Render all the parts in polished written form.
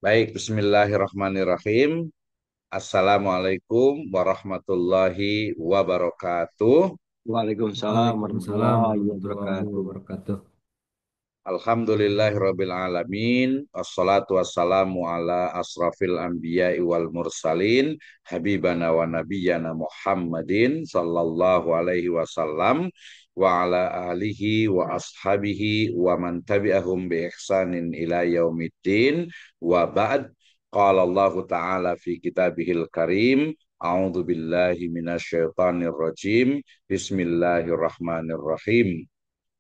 Baik, bismillahirrahmanirrahim. Assalamualaikum warahmatullahi wabarakatuh. Waalaikumsalam Waalaikumsalam warahmatullahi warahmatullahi wabarakatuh. wabarakatuh. Alhamdulillahirabbil alamin. Wassalatu wassalamu ala asrafil anbiya'i wal mursalin habibana wa nabiyyana Muhammadin sallallahu alaihi wasallam wa ala alihi wa ashabihi wa man tabi'ahum bi ihsanin ila yaumiddin wa ba'd. Qala Allah ta'ala fi kitabihil karim. A'udzu billahi minasyaitonir rajim. Bismillahirrahmanirrahim.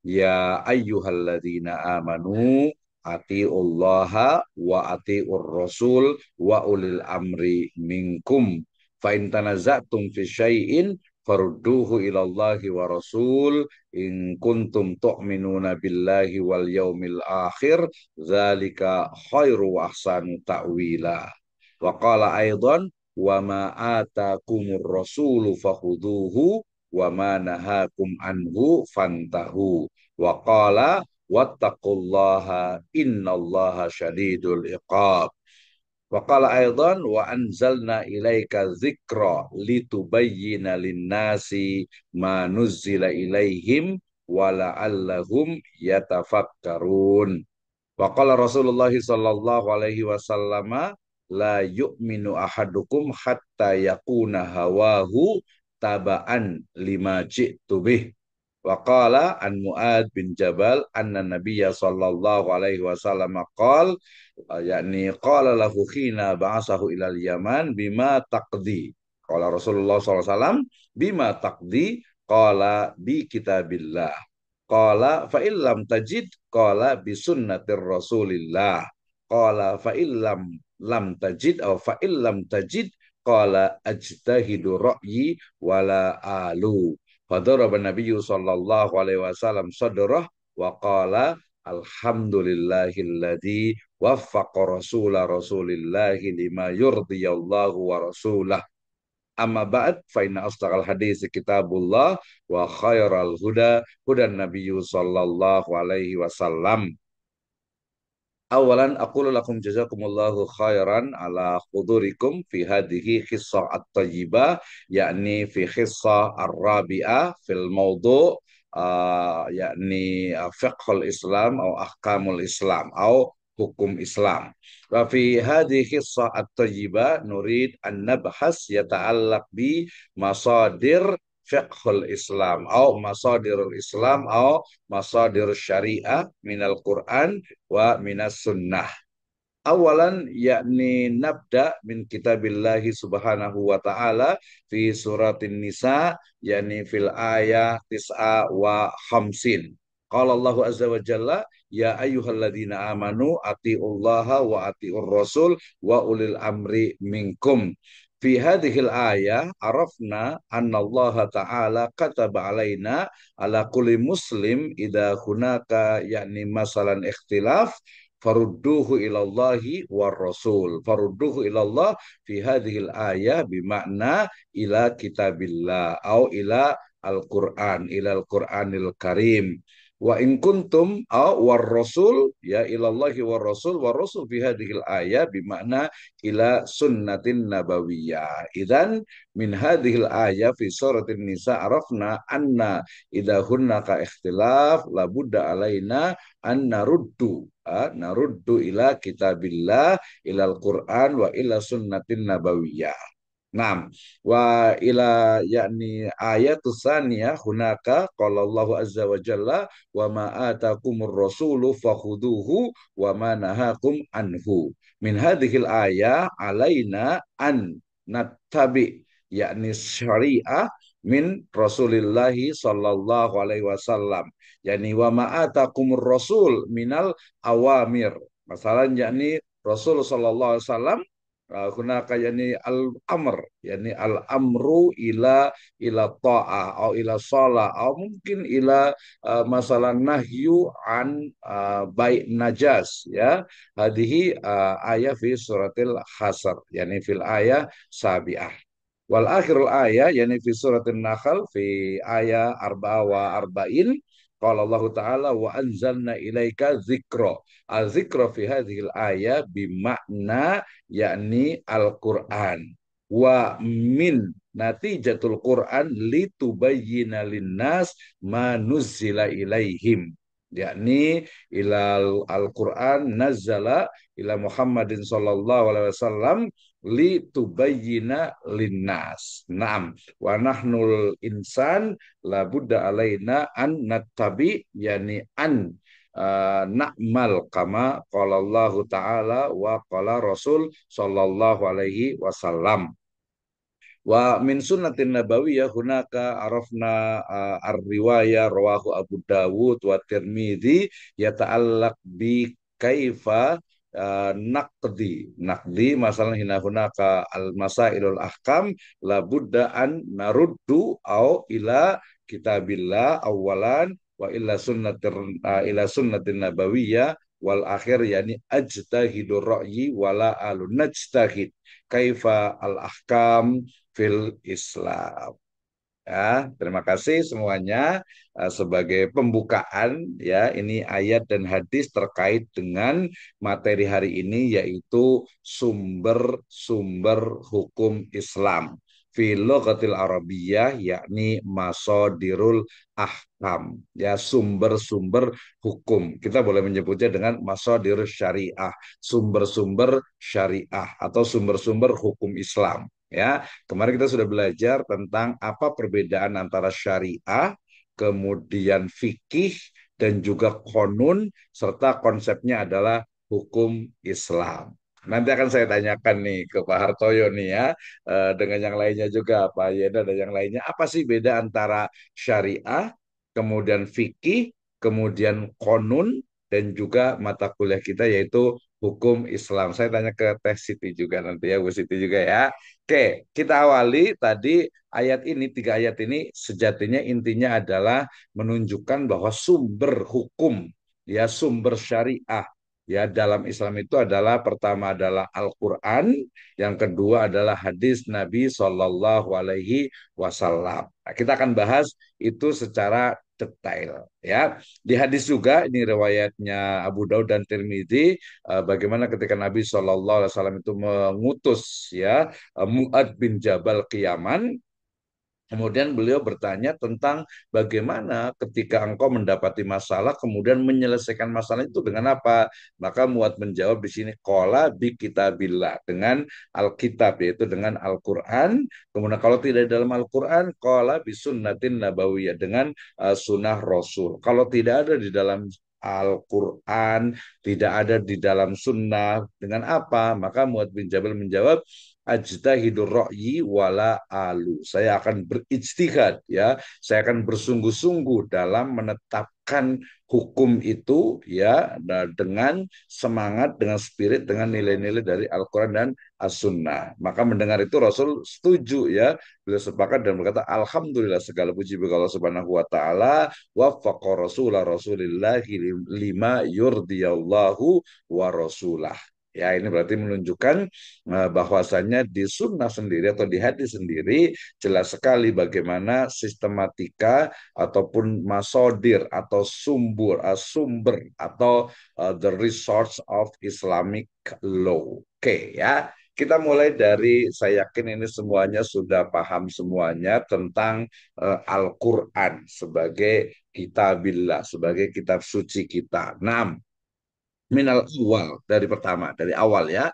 Ya ayyuhalladzina amanu atiullaha wa atiur rasul wa ulil amri minkum fa in tanaza'tum fi syai'in farudduhu ilallahi wa rasul in kuntum tu'minuna billahi wal yaumil akhir dzalika khairu wa ahsanu ta'wila wa qala aidan wa ma atakumur rasulu fakhuduhu wa ma nahakum anhu fantahu wa qala wattaqullaha innallaha syadidul iqab. Wa qala aidan wa anzalna ilaika dzikra litubayyana linnasi ma nuzzila ilaihim wa la'allahum yatafakkarun. Wa qala Rasulullah sallallahu alaihi wasallam la yu'minu ahadukum hatta yakuna hawahu taba'an lima ji'tu bih. Wa qala an Mu'ad bin Jabal anna Nabiyya sallallahu alaihi wasallam qala yakni qala lahu khina ba'asahu ilal Yaman bima taqdi. Qala Rasulullah sallallahu alaihi wasallam bima taqdi qala bi kitabillah. Qala fa illam tajid qala bi sunnatir Rasulillah. Qala fa illam lam tajid atau fa illam tajid qala ajtahidu ra'yi wala alu. Fadaraba Nabiyyu sallallahu alaihi wasallam sadrah wa qala alhamdulillahilladzi waffaqa rasula rasulillahi lima yurdiyallahu wa rasulah. Amma ba'd fa inna asdaqal hadis kitabullah wa khairal huda hudan nabiyyu sallallahu alaihi wasallam. Awalan aqulu lakum jazakumullahu khairan ala hudurikum fi hadhihi khissah at-tayyibah, yakni fi khissah ar-rabi'ah fil mawdu' yakni fiqhul Islam atau ahkamul Islam atau hukum Islam. Wa fi hadhihi khissah at-tayyibah nurid an nabhas yata'allaq bi masadir fiqhul Islam atau masadirul Islam atau masadir syariah minal Quran wa minas sunnah. Awalan yakni nabda min kitabillahi subhanahu wa ta'ala fi suratin nisa yakni fil ayah tis'a wa khamsin. Qala Allahu azza wa jalla ya ayyuhalladzina amanu atiullaha wa atiur rasul wa ulil amri minkum. Fi hadhil ayah arafna anna Allah ta'ala kataba alaina ala kulli muslim idha hunaka yakni masalan ikhtilaf farudduhu ilallahi war rasul. Farudduhu ilallah fi hadhil ayah bimakna ila kitabillah au ila al-Qur'an, ila al-Qur'anil karim. Wa in kuntum au war rasul ya ilallahi war rasul fi hadhil ayah bimakna ila sunnatin nabawiyah. Idzan min hadhil ayah fi suratin nisa arafna anna idza hunnaka ikhtilaf la budda alaina an naruddu ila kitabillah ilal Quran wa ila sunnatin nabawiyah. Naam, wa ila yakni ayatus saniyah hunaka qala Allahu azza wa jalla wa ma atakumur rasulu fakhuduhu wa ma nahakum anhu. Min hadhil ayah alaina an nattabi yakni syariah min Rasulillahi sallallahu alaihi wasallam. Yani wa ma atakumur rasul minal awamir. Masalahnya yakni Rasul sallallahu alaihi wasallam hunaka yani al-amr, yani al-amru ila ta'ah atau ila shalah atau mungkin ila masalah nahyu an baik najas ya. Hadhihi ayat fi suratil hasr, yani fil ayat sabiah. Wal akhirul ayat yani fi suratin Nahl fi ayat arba'a wa arba'in. Qala Allah Ta'ala wa anzalna ilaika dzikra. Al-dzikra fi hadhil ayah bimakna yakni Al-Qur'an. Wa min natijatul Qur'an litubayyina linnas ma nuzzila ilaihim. Yakni ilal Al-Qur'an nazzala ila Muhammadin sallallahu alaihi wasallam litubayyina linnas. Naam, wa nahnul insan la budda alaina an nattabi yani an na'mal kama qala Allah taala wa qala Rasul sallallahu alaihi wasallam. Wa min sunnatin nabawiyah hunaka arafna ar-riwayah rawahu Abu Dawud wa Tirmidzi yata'allaq bi kaifa naqdi masalah hina hunaka al-masailul ahkam la budda an naruddu au ila kitabillah awalan wa ila sunnatin nabawiyah wal akhir yani ajtahidur ra'yi wala alun najtahid kaifa al-ahkam fil Islam. Ya, terima kasih semuanya. Sebagai pembukaan ya, ini ayat dan hadis terkait dengan materi hari ini yaitu sumber-sumber hukum Islam. Fil lughatil Arabiyyah yakni masadirul ahkam. Ya, sumber-sumber hukum. Kita boleh menyebutnya dengan masadir syariah, sumber-sumber syariah atau sumber-sumber hukum Islam. Ya, kemarin kita sudah belajar tentang apa perbedaan antara syariah, kemudian fikih, dan juga konun, serta konsepnya adalah hukum Islam. Nanti akan saya tanyakan nih ke Pak Hartoyo nih ya, dengan yang lainnya juga, Pak Yeda dan yang lainnya, apa sih beda antara syariah, kemudian fikih, kemudian konun, dan juga mata kuliah kita yaitu hukum Islam. Saya tanya ke Teh Siti juga nanti ya, Bu Siti juga ya. Oke, kita awali tadi ayat ini, tiga ayat ini sejatinya intinya adalah menunjukkan bahwa sumber hukum, ya sumber syariah, ya dalam Islam itu adalah pertama adalah Al-Quran, yang kedua adalah hadis Nabi Shallallahu Alaihi Wasallam. Nah, kita akan bahas itu secara detail, ya. Di hadis juga ini riwayatnya Abu Daud dan Tirmidzi, bagaimana ketika Nabi Shallallahu Alaihi Wasallam itu mengutus ya Mu'ad bin Jabal ke Yaman. Kemudian beliau bertanya tentang bagaimana ketika engkau mendapati masalah, kemudian menyelesaikan masalah itu dengan apa? Maka Mu'ad menjawab di sini, qala bi kitabillah, dengan Alkitab, yaitu dengan Al-Quran. Kemudian kalau tidak dalam Al-Quran, qala bi sunnatin nabawiyah, dengan sunnah Rasul. Kalau tidak ada di dalam Al-Quran, tidak ada di dalam sunnah, dengan apa? Maka Mu'ad bin Jabal menjawab, ajtahidur ra'yi wala alu. Saya akan berijtihad ya, saya akan bersungguh-sungguh dalam menetapkan hukum itu ya dengan semangat, dengan spirit, dengan nilai-nilai dari Al-Qur'an dan As-Sunnah. Maka mendengar itu Rasul setuju ya, beliau sepakat dan berkata alhamdulillah segala puji bagi Allah Subhanahu wa taala waffaqa rasulillahi lima yurdiyallahu wa rasulah. Ya, ini berarti menunjukkan bahwasannya di sunnah sendiri atau di hadis sendiri jelas sekali bagaimana sistematika ataupun masodir atau sumber atau the resource of Islamic law. Oke, ya. Kita mulai dari, saya yakin ini semuanya sudah paham semuanya tentang Al-Quran sebagai kitabillah, sebagai kitab suci kita. 6 minal awal, dari pertama, dari awal ya,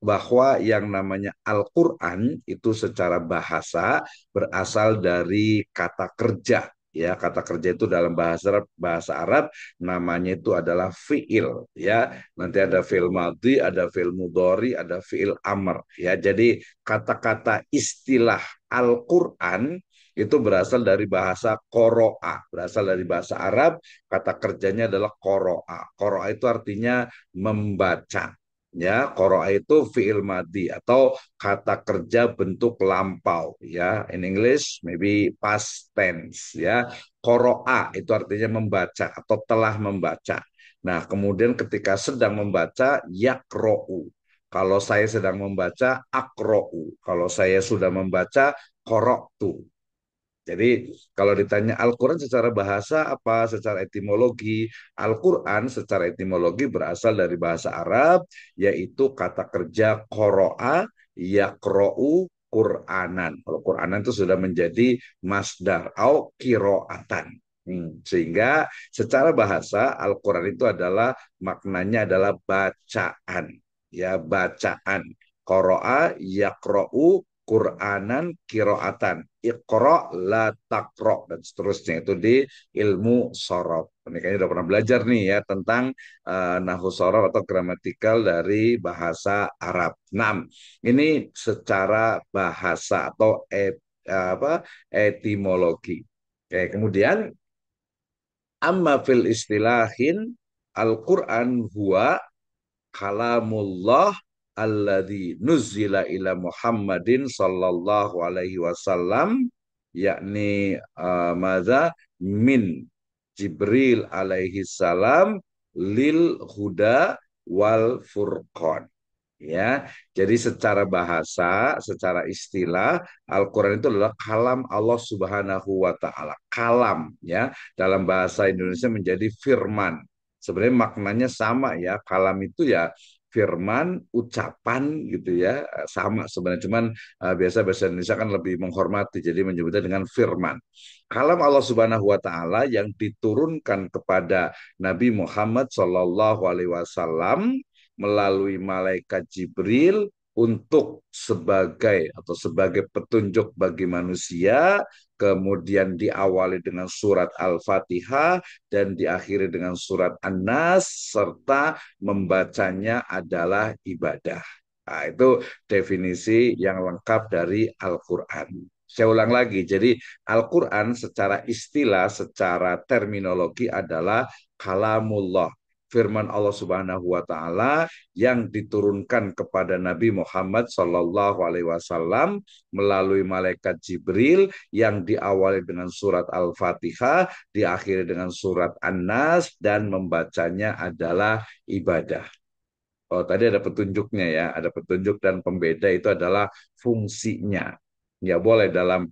bahwa yang namanya Al-Quran itu secara bahasa berasal dari kata kerja. Ya, kata kerja itu dalam bahasa Arab namanya itu adalah fiil ya. Nanti ada fiil madhi, ada fiil mudhari, ada fiil amr ya. Jadi kata-kata istilah Al-Quran itu berasal dari bahasa qoro'a, berasal dari bahasa Arab, kata kerjanya adalah qoro'a. Qoro'a itu artinya membaca. Ya, qoro'a itu fi'il madhi atau kata kerja bentuk lampau. Ya, in English maybe past tense. Ya, qoro'a itu artinya membaca atau telah membaca. Nah, kemudian ketika sedang membaca, yakro'u. Kalau saya sedang membaca, akro'u. Kalau saya sudah membaca, koroktu. Jadi kalau ditanya Al-Quran secara bahasa apa, secara etimologi, Al-Quran secara etimologi berasal dari bahasa Arab, yaitu kata kerja qoro'a, yaqro'u, Qur'anan. Kalau Qur'anan itu sudah menjadi masdar, au kiro'atan. Sehingga secara bahasa Al-Quran itu adalah maknanya adalah bacaan. Ya, bacaan. Qoro'a, yaqro'u, Qur'anan, kiroatan, Iqra la taqra dan seterusnya itu di ilmu sorof. Ini kayaknya udah pernah belajar nih ya tentang nahwu sorof atau gramatikal dari bahasa Arab. Nah, ini secara bahasa atau etimologi. Oke, kemudian amma fil istilahin Al-Quran huwa kalamullah alladzi nuzzila ila Muhammadin sallallahu alaihi wasallam yakni madza min Jibril alaihi salam lil huda wal furqan. Ya, jadi secara bahasa, secara istilah, Al-Quran itu adalah kalam Allah Subhanahu wa Ta'ala. Kalam, ya, dalam bahasa Indonesia menjadi firman. Sebenarnya maknanya sama ya, kalam itu ya firman, ucapan gitu ya, sama sebenarnya. Cuman biasa bahasa Indonesia kan lebih menghormati, jadi menyebutnya dengan firman. Kalam Allah Subhanahu wa Ta'ala yang diturunkan kepada Nabi Muhammad Sallallahu Alaihi Wasallam melalui malaikat Jibril untuk sebagai petunjuk bagi manusia, kemudian diawali dengan surat Al-Fatihah dan diakhiri dengan surat An-Nas serta membacanya adalah ibadah. Nah, itu definisi yang lengkap dari Al-Qur'an. Saya ulang lagi, jadi Al-Quran secara istilah, secara terminologi adalah kalamullah, firman Allah Subhanahu wa taala yang diturunkan kepada Nabi Muhammad sallallahu alaihi wasallam melalui malaikat Jibril yang diawali dengan surat Al-Fatihah, diakhiri dengan surat An-Nas dan membacanya adalah ibadah. Oh, tadi ada petunjuknya ya, ada petunjuk dan pembeda itu adalah fungsinya. Ya boleh dalam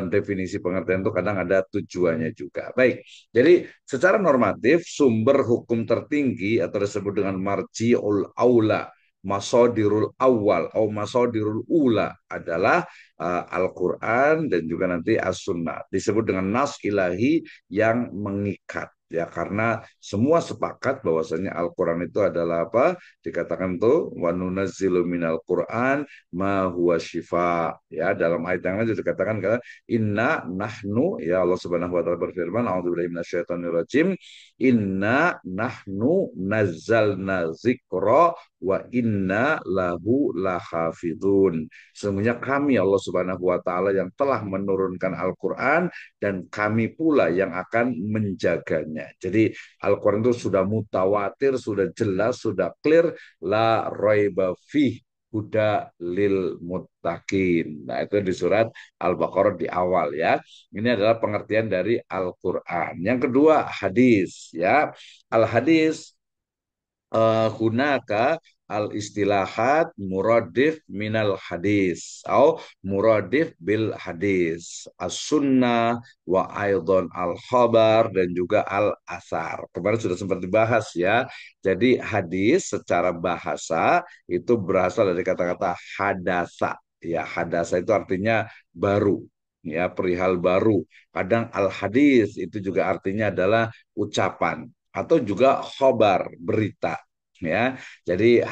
definisi pengertian itu kadang ada tujuannya juga. Baik, jadi secara normatif sumber hukum tertinggi atau disebut dengan marji'ul aula, masodirul awal atau masodirul ula adalah Al-Quran dan juga nanti As-Sunnah. Disebut dengan nas ilahi yang mengikat. Ya karena semua sepakat bahwasanya Al-Quran itu adalah apa? Dikatakan tuh wa nunazzilu minal Qur'an ma huwa syifa. Ya, dalam ayat yang lain dikatakan kan inna nahnu ya Allah Subhanahu wa taala berfirman a'udzubillahi minasyaitonir rajim inna nahnu nazzalna dzikra wa inna lahu lahafidun. Sesungguhnya kami Allah Subhanahu wa taala yang telah menurunkan Al-Qur'an dan kami pula yang akan menjaganya. Jadi Al-Quran itu sudah mutawatir, sudah jelas, sudah clear, la raiba fih huda lil muttaqin. Nah, itu di surat Al-Baqarah di awal ya. Ini adalah pengertian dari Al-Quran. Yang kedua, hadis ya. Al-hadis hunaka al istilahat muradif minal hadis atau muradif bil hadis as-sunnah wa aidon al khabar dan juga al asar. Kemarin sudah sempat dibahas ya. Jadi hadis secara bahasa itu berasal dari kata-kata hadasa. Ya, hadasa itu artinya baru. Ya, perihal baru. Kadang al hadis itu juga artinya adalah ucapan atau juga khobar, berita. Ya, jadi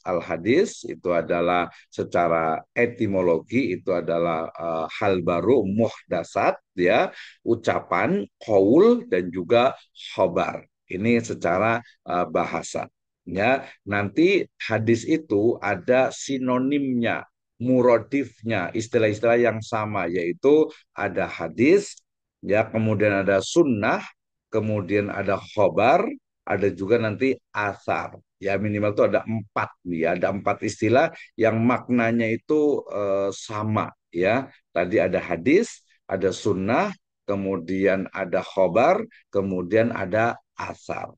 al hadis itu adalah secara etimologi itu adalah hal baru, muhdasat, ya, ucapan, qaul dan juga khobar. Ini secara bahasa. Ya, nanti hadis itu ada sinonimnya, muradifnya, istilah-istilah yang sama, yaitu ada hadis, ya, kemudian ada sunnah, kemudian ada khobar, ada juga nanti asar. Ya minimal itu ada empat nih, ya. Ada empat istilah yang maknanya itu sama ya. Tadi ada hadis, ada sunnah, kemudian ada khobar, kemudian ada asar.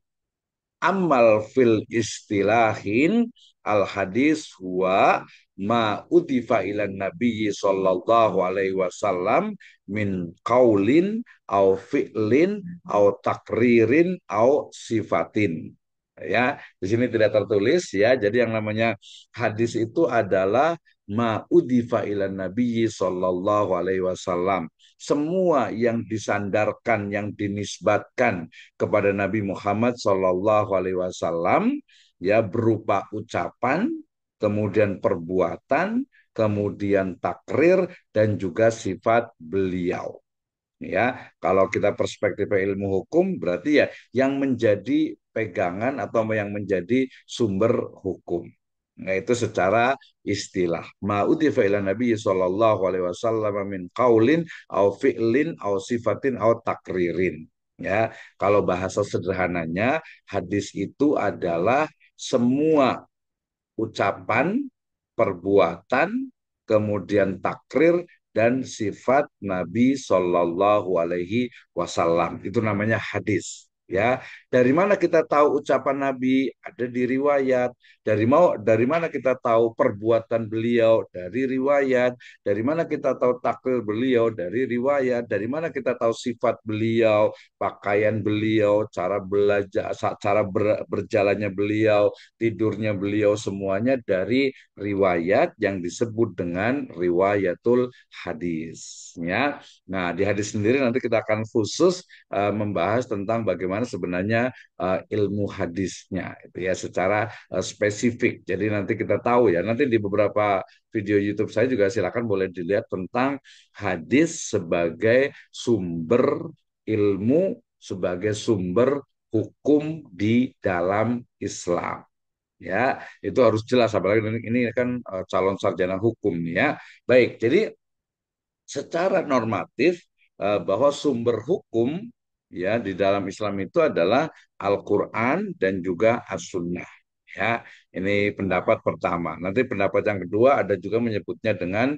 Amal fil istilahin al hadis huwa ma utifa ilan nabiyyi sallallahu alaihi wasallam min qaulin au fi'lin au takririn au sifatin. Ya, di sini tidak tertulis ya. Jadi yang namanya hadis itu adalah ma udifa ilan nabiyyi sallallahu alaihi wasallam. Semua yang disandarkan, yang dinisbatkan kepada Nabi Muhammad sallallahu alaihi wasallam ya berupa ucapan, kemudian perbuatan, kemudian takrir dan juga sifat beliau. Ya, kalau kita perspektif ilmu hukum berarti ya yang menjadi pegangan atau yang menjadi sumber hukum. Nah, itu secara istilah. Ma'udhifa ila Nabi sallallahu alaihi wasallam min qaulin au fi'lin au sifatin au takririn. Ya, kalau bahasa sederhananya hadis itu adalah semua ucapan, perbuatan, kemudian takrir dan sifat Nabi Shallallahu Alaihi Wasallam. Itu namanya hadis. Ya, dari mana kita tahu ucapan Nabi? Ada di riwayat. Dari mana kita tahu perbuatan beliau? Dari riwayat. Dari mana kita tahu takrir beliau? Dari riwayat. Dari mana kita tahu sifat beliau, pakaian beliau, cara belajar, berjalannya beliau, tidurnya beliau, semuanya dari riwayat yang disebut dengan riwayatul hadis. Ya. Nah, di hadis sendiri nanti kita akan khusus membahas tentang bagaimana sebenarnya ilmu hadisnya itu ya secara spesifik. Jadi nanti kita tahu ya, nanti di beberapa video YouTube saya juga silakan boleh dilihat tentang hadis sebagai sumber ilmu, sebagai sumber hukum di dalam Islam. Ya, itu harus jelas apalagi ini kan calon sarjana hukum nih ya. Baik, jadi secara normatif bahwa sumber hukum ya di dalam Islam itu adalah Al-Qur'an dan juga As-Sunnah. Ya, ini pendapat pertama. Nanti pendapat yang kedua ada juga menyebutnya dengan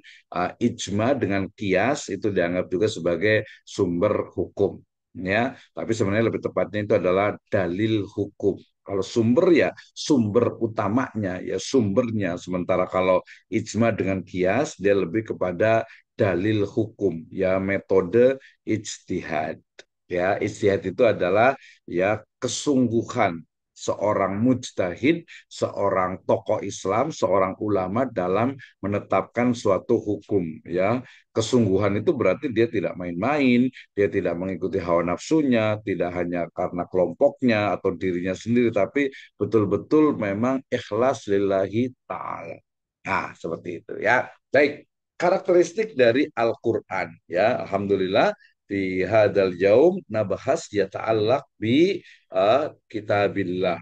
ijma dengan kias itu dianggap juga sebagai sumber hukum. Ya, tapi sebenarnya lebih tepatnya itu adalah dalil hukum. Kalau sumber ya sumber utamanya ya sumbernya. Sementara kalau ijma dengan kias dia lebih kepada dalil hukum ya metode ijtihad. Ya, ijtihad itu adalah ya kesungguhan seorang mujtahid, seorang tokoh Islam, seorang ulama dalam menetapkan suatu hukum ya. Kesungguhan itu berarti dia tidak main-main, dia tidak mengikuti hawa nafsunya, tidak hanya karena kelompoknya atau dirinya sendiri tapi betul-betul memang ikhlas lillahi taala. Nah, seperti itu ya. Baik, karakteristik dari Al-Quran ya alhamdulillah di hadal yaum nabahas yata'allaq bi kitabillah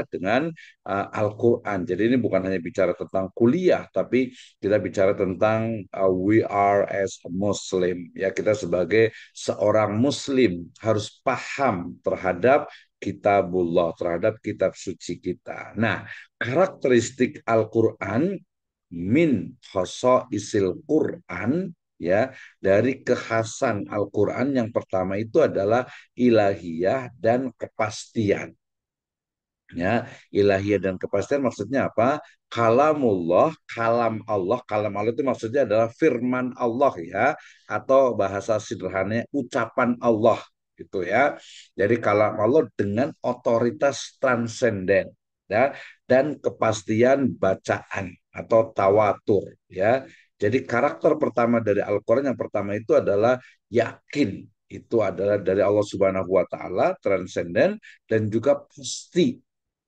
dengan Al-Quran. Jadi ini bukan hanya bicara tentang kuliah, tapi kita bicara tentang we are as a Muslim. Ya, kita sebagai seorang Muslim harus paham terhadap kitabullah, terhadap kitab suci kita. Nah, karakteristik Al-Quran min isil Quran ya dari kekhasan Al-Quran yang pertama itu adalah ilahiyah dan kepastian ya ilahiyah dan kepastian maksudnya apa kalam Allah itu maksudnya adalah firman Allah ya atau bahasa sederhananya ucapan Allah gitu ya jadi kalam Allah dengan otoritas transenden ya dan kepastian bacaan atau tawatur ya jadi karakter pertama dari Al-Quran yang pertama itu adalah yakin itu adalah dari Allah Subhanahu wa taala transenden dan juga pasti.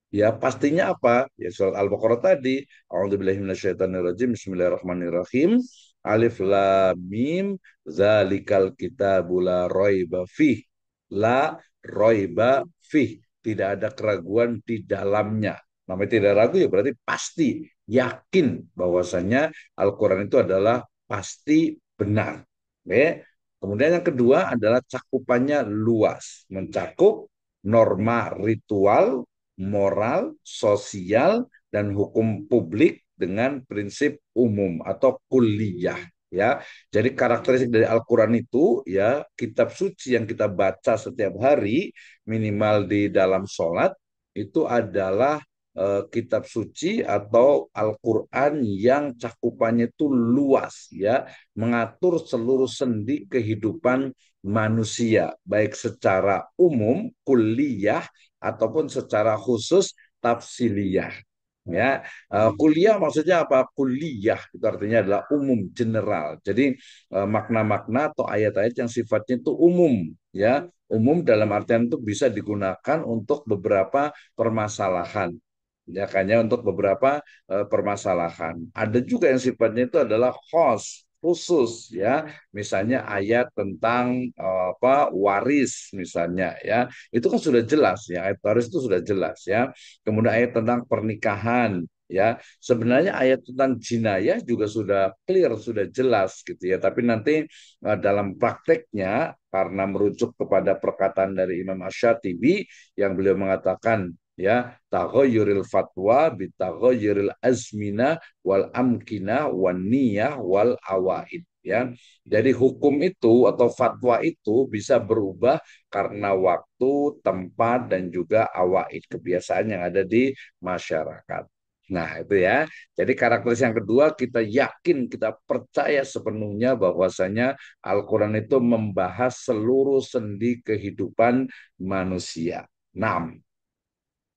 Ya, pastinya apa? Ya, surat Al-Baqarah tadi. A'udzubillahi minasyaitonirrajim. Bismillahirrahmanirrahim. Alif lam mim. Zalikal kitabu la raiba fih. La raiba fih. Tidak ada keraguan di dalamnya. Namanya tidak ragu ya berarti pasti. Yakin bahwasanya Al-Quran itu adalah pasti benar. Oke. Kemudian yang kedua adalah cakupannya luas. Mencakup norma ritual, moral, sosial, dan hukum publik dengan prinsip umum atau kuliah. Ya, jadi karakteristik dari Al-Quran itu ya kitab suci yang kita baca setiap hari minimal di dalam sholat itu adalah kitab suci atau Al-Quran yang cakupannya itu luas ya, mengatur seluruh sendi kehidupan manusia baik secara umum kuliah ataupun secara khusus tafsiliyah. Ya, kuliah maksudnya apa? Kuliah itu artinya adalah umum, general. Jadi makna-makna atau ayat-ayat yang sifatnya itu umum, ya, umum dalam artian itu bisa digunakan untuk beberapa permasalahan. Ya, kayaknya untuk beberapa permasalahan. Ada juga yang sifatnya itu adalah khusus, ya. Misalnya ayat tentang apa waris, misalnya, ya. Itu kan sudah jelas, ya. Ayat waris itu sudah jelas, ya. Kemudian ayat tentang pernikahan, ya. Sebenarnya ayat tentang jinayah juga sudah clear, sudah jelas gitu ya. Tapi nanti dalam prakteknya karena merujuk kepada perkataan dari Imam Asy-Syatibi yang beliau mengatakan ya taghayyuril fatwa bi taghayyuril azmina wal amkina wan niyah wal awaid ya. Jadi hukum itu atau fatwa itu bisa berubah karena waktu, tempat dan juga awaid kebiasaan yang ada di masyarakat. Nah, itu ya. Jadi karakteristik yang kedua, kita yakin, kita percaya sepenuhnya bahwasanya Al-Quran itu membahas seluruh sendi kehidupan manusia. 6.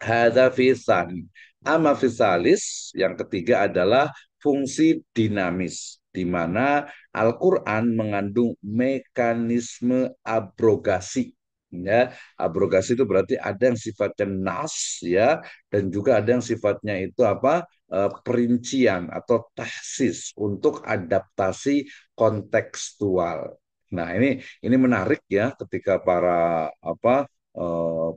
Hadza fisani. Ama fisalis, yang ketiga adalah fungsi dinamis, di mana Al-Quran mengandung mekanisme abrogasi. Ya, abrogasi itu berarti ada yang sifatnya nas, ya, dan juga ada yang sifatnya itu apa? Perincian atau tahsis untuk adaptasi kontekstual. Nah, ini menarik ya ketika para apa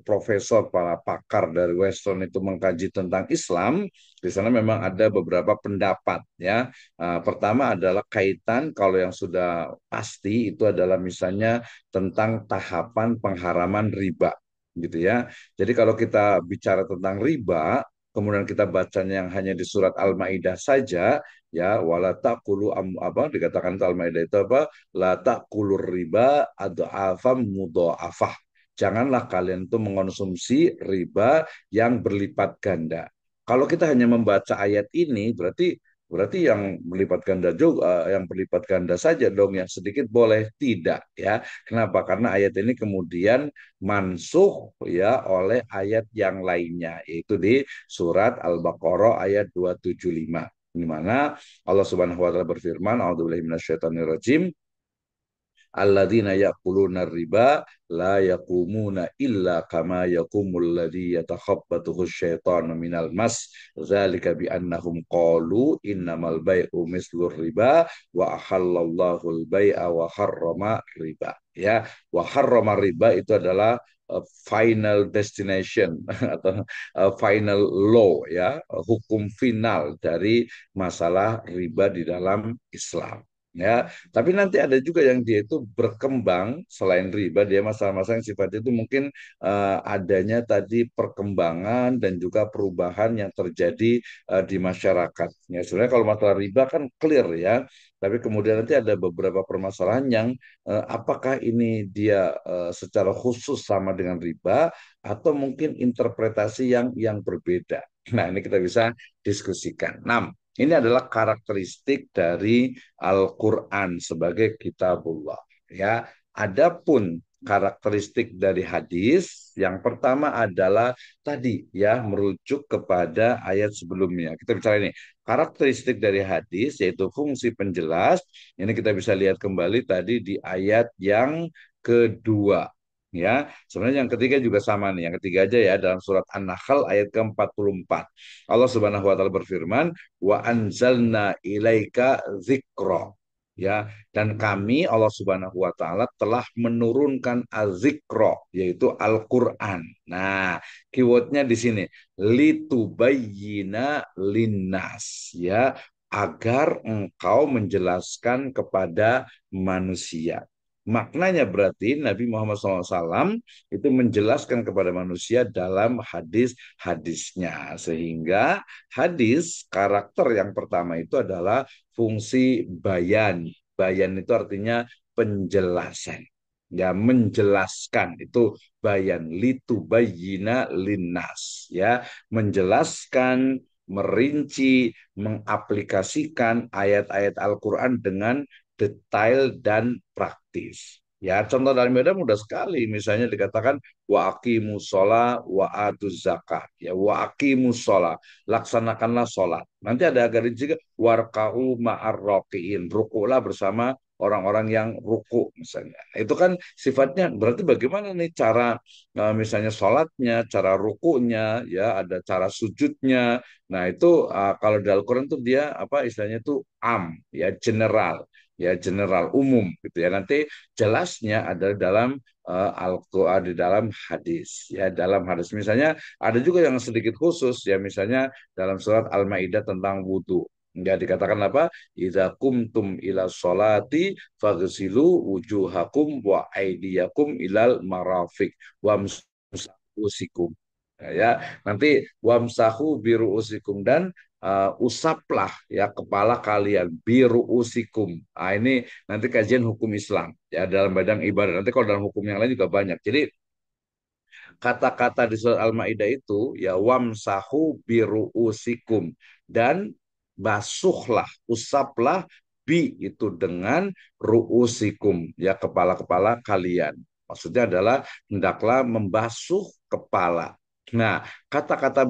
profesor, para pakar dari Western itu mengkaji tentang Islam, di sana memang ada beberapa pendapat ya. Pertama adalah kaitan kalau yang sudah pasti itu adalah misalnya tentang tahapan pengharaman riba gitu ya. Jadi kalau kita bicara tentang riba, kemudian kita bacanya yang hanya di surat Al-Maidah saja ya wala taqulu apa dikatakan Al-Maidah itu apa la taqulur riba adhafam mudhafah. Janganlah kalian itu mengonsumsi riba yang berlipat ganda. Kalau kita hanya membaca ayat ini, berarti berarti yang berlipat ganda juga, yang berlipat ganda saja dong, yang sedikit boleh tidak ya. Kenapa? Karena ayat ini kemudian mansuh ya oleh ayat yang lainnya, yaitu di surat Al-Baqarah ayat 275. Di mana Allah Subhanahu wa taala berfirman, "A'udzubillahi minasyaitonirrajim." Alladzina yaquluna riba la yaqumuna illa kama yaqumul ladzi yatakhabbathu syaitanu minal mas dzalika bi annahum qalu innamal bai'u mislur riba wa ahallallahu al-bai'a wa harrama riba ya wa harrama riba itu adalah final destination atau final law ya hukum final dari masalah riba di dalam Islam ya. Tapi nanti ada juga yang dia itu berkembang selain riba, dia masalah-masalah yang sifatnya itu mungkin adanya tadi perkembangan dan juga perubahan yang terjadi di masyarakat. Ya, sebenarnya kalau masalah riba kan clear ya, tapi kemudian nanti ada beberapa permasalahan yang apakah ini dia secara khusus sama dengan riba atau mungkin interpretasi yang berbeda. Nah, ini kita bisa diskusikan. 6. Ini adalah karakteristik dari Al-Quran sebagai kitabullah. Ya, adapun karakteristik dari hadis yang pertama adalah tadi ya merujuk kepada ayat sebelumnya. Kita bicara ini karakteristik dari hadis yaitu fungsi penjelas. Ini kita bisa lihat kembali tadi di ayat yang kedua. Ya, sebenarnya yang ketiga juga sama nih. Yang ketiga aja ya dalam surat An-Nahl ayat ke-44. Allah Subhanahu wa taala berfirman, wa anzalna ilaika dzikra ya dan kami Allah Subhanahu wa taala telah menurunkan az-zikra yaitu Al-Qur'an. Nah, keywordnya di sini litubayyina linnas ya agar engkau menjelaskan kepada manusia. Maknanya berarti Nabi Muhammad SAW itu menjelaskan kepada manusia dalam hadis-hadisnya. Sehingga hadis karakter yang pertama itu adalah fungsi bayan Bayan itu artinya penjelasan. Ya, menjelaskan itu bayan litubayyina linnas ya, menjelaskan, merinci, mengaplikasikan ayat-ayat Al-Qur'an dengan detail dan praktis. Ya, contoh dalam ibadah mudah sekali. Misalnya dikatakan wa aqimus sholat wa atuz zakat. Ya, wa aqimus sholat, laksanakanlah sholat. Nanti ada agar juga warka'u ma'ar rokiin, rukulah bersama orang-orang yang ruku misalnya. Itu kan sifatnya berarti bagaimana nih cara misalnya sholatnya, cara rukunya, ya ada cara sujudnya. Nah itu kalau di Al-Quran tuh dia apa istilahnya tuh ya general, ya general umum gitu ya. Nanti jelasnya ada dalam Al-Quran di dalam hadis, ya dalam hadis misalnya ada juga yang sedikit khusus ya, misalnya dalam surat Al-Maidah tentang wudhu. Ya dikatakan apa? Idza kumtum ila sholati faghsilu wujuhakum wa aydiyakum ilal marafiq wamsahu usikum. Ya, nanti wamsahu biru usikum dan usaplah ya kepala kalian biru usikum. Nah, ini nanti kajian hukum Islam ya dalam bidang ibadah. Nanti kalau dalam hukum yang lain juga banyak. Jadi kata-kata di surat Al-Maidah itu ya wamsahu biruusikum dan basuhlah, usaplah itu dengan ruusikum ya kepala-kepala kalian. Maksudnya adalah hendaklah membasuh kepala. Nah, kata-kata